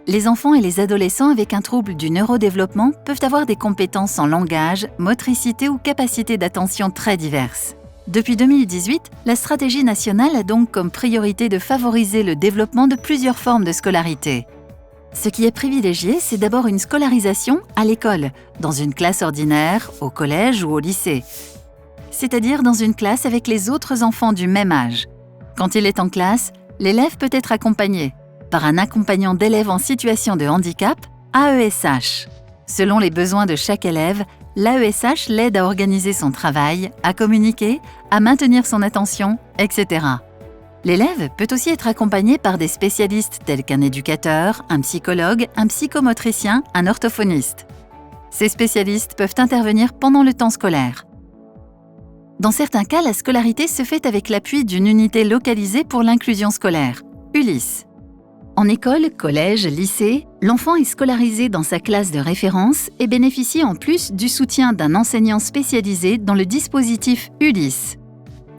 Les enfants et les adolescents avec un trouble du neurodéveloppement peuvent avoir des compétences en langage, motricité ou capacité d'attention très diverses. Depuis 2018, la stratégie nationale a donc comme priorité de favoriser le développement de plusieurs formes de scolarité. Ce qui est privilégié, c'est d'abord une scolarisation à l'école, dans une classe ordinaire, au collège ou au lycée, c'est-à-dire dans une classe avec les autres enfants du même âge. Quand il est en classe, l'élève peut être accompagné par un accompagnant d'élèves en situation de handicap, AESH. Selon les besoins de chaque élève, l'AESH l'aide à organiser son travail, à communiquer, à maintenir son attention, etc. L'élève peut aussi être accompagné par des spécialistes tels qu'un éducateur, un psychologue, un psychomotricien, un orthophoniste. Ces spécialistes peuvent intervenir pendant le temps scolaire. Dans certains cas, la scolarité se fait avec l'appui d'une unité localisée pour l'inclusion scolaire, ULIS. En école, collège, lycée, l'enfant est scolarisé dans sa classe de référence et bénéficie en plus du soutien d'un enseignant spécialisé dans le dispositif ULIS.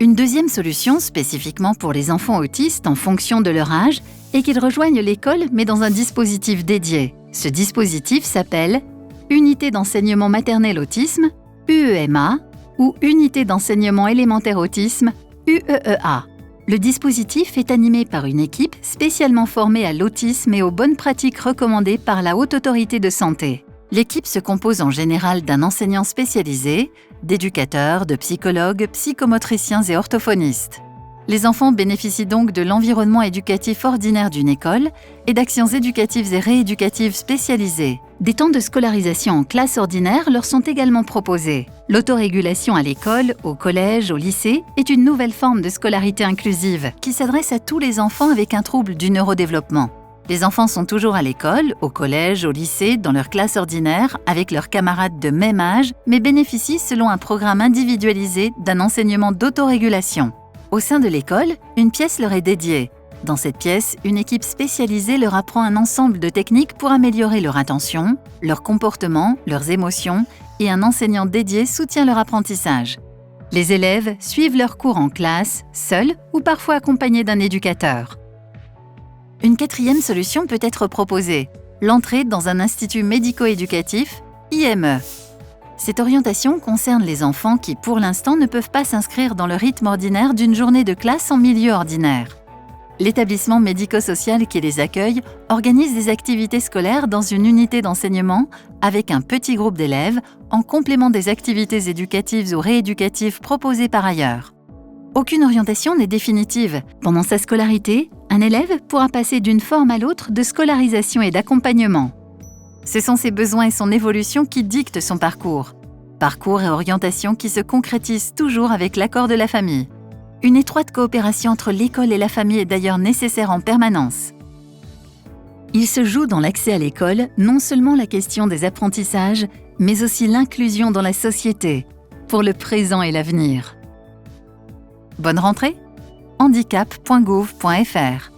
Une deuxième solution, spécifiquement pour les enfants autistes en fonction de leur âge, est qu'ils rejoignent l'école mais dans un dispositif dédié. Ce dispositif s'appelle Unité d'enseignement maternel autisme, UEMA, ou Unité d'enseignement élémentaire autisme, UEEA. Le dispositif est animé par une équipe spécialement formée à l'autisme et aux bonnes pratiques recommandées par la Haute Autorité de Santé. L'équipe se compose en général d'un enseignant spécialisé, d'éducateurs, de psychologues, psychomotriciens et orthophonistes. Les enfants bénéficient donc de l'environnement éducatif ordinaire d'une école et d'actions éducatives et rééducatives spécialisées. Des temps de scolarisation en classe ordinaire leur sont également proposés. L'autorégulation à l'école, au collège, au lycée est une nouvelle forme de scolarité inclusive qui s'adresse à tous les enfants avec un trouble du neurodéveloppement. Les enfants sont toujours à l'école, au collège, au lycée, dans leur classe ordinaire, avec leurs camarades de même âge, mais bénéficient selon un programme individualisé d'un enseignement d'autorégulation. Au sein de l'école, une pièce leur est dédiée. Dans cette pièce, une équipe spécialisée leur apprend un ensemble de techniques pour améliorer leur attention, leur comportement, leurs émotions, et un enseignant dédié soutient leur apprentissage. Les élèves suivent leurs cours en classe, seuls ou parfois accompagnés d'un éducateur. Une quatrième solution peut être proposée, l'entrée dans un institut médico-éducatif, IME. Cette orientation concerne les enfants qui, pour l'instant, ne peuvent pas s'inscrire dans le rythme ordinaire d'une journée de classe en milieu ordinaire. L'établissement médico-social qui les accueille organise des activités scolaires dans une unité d'enseignement avec un petit groupe d'élèves, en complément des activités éducatives ou rééducatives proposées par ailleurs. Aucune orientation n'est définitive. Pendant sa scolarité, un élève pourra passer d'une forme à l'autre de scolarisation et d'accompagnement. Ce sont ses besoins et son évolution qui dictent son parcours. Parcours et orientation qui se concrétisent toujours avec l'accord de la famille. Une étroite coopération entre l'école et la famille est d'ailleurs nécessaire en permanence. Il se joue dans l'accès à l'école non seulement la question des apprentissages, mais aussi l'inclusion dans la société, pour le présent et l'avenir. Bonne rentrée! handicap.gouv.fr